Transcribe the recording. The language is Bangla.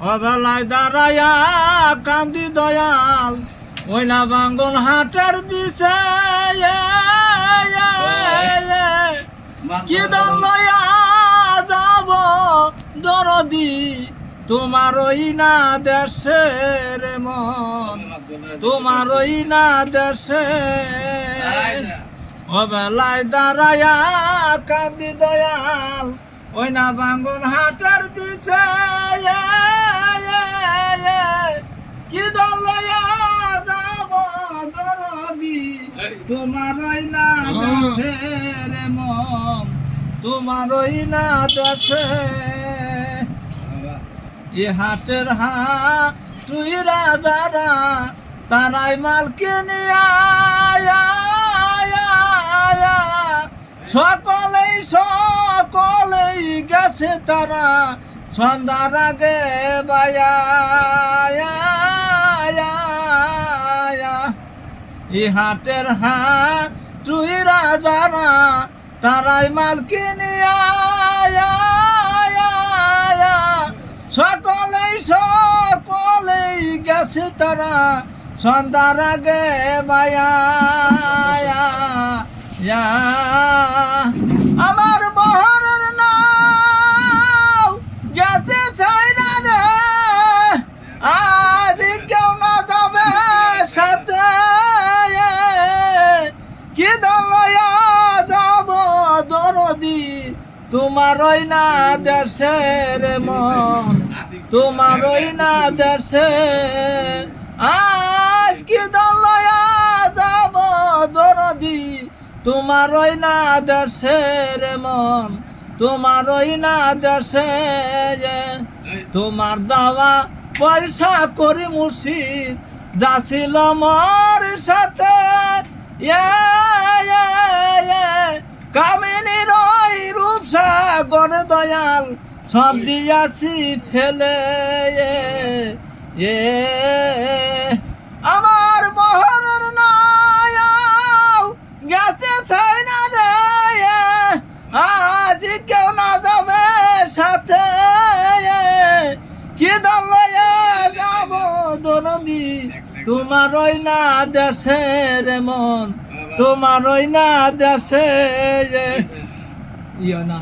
অবেলায় দাঁড়ায়া কান্দি দয়াল ওই না বাঙ্গন হাটের বিষয় কি দল লয়া যাব দরদি তোমার ওই না দেশের মন তোমার ওই না দেশে অবেলায় দাঁড়ায়া কান্দি দয়াল ওই না বাঙ্গন হাটের বিষয় কি দল লয়া যাব দরদি তোমার ওই না দেশের মন তোমার ওই না দেশে এ হাটের তুই রাজারা তারাই মাল কিনিয়া সকলেই গেছে তারা সন্ধ্যার আগে বায়া ই হাটের তুই রাজারা তারাই মাল কিনিয়া সকলেই গেছে তারা সন্ধ্যার আগে বায়া আমার বহরের নাও গেছে ছাইরা রে আজ কেউ না যাবে সাথে কি দলয়া যাব দরদি তোমার ওই না দেশের মন তোমার ওই না দেশে আজ কি দলয়া যাব দরদি তোমার ওই না দেশের মন তোমার ওই না দেশে তোমার দাওয়া পয়সা করি মুর্শিদ যাছিল মোর সাথে কামিনীর ওই রূপসা গড়ে দয়াল সব দিয়াছি ফেলে আমার মোহনের নায়াও গেছে ছাইনা রে আজ কেউ না যাবে সাথে কি দলয়ে যাব দরদি তোমার ওই না দেশের মন তোমার ওই না দেশে ইয় না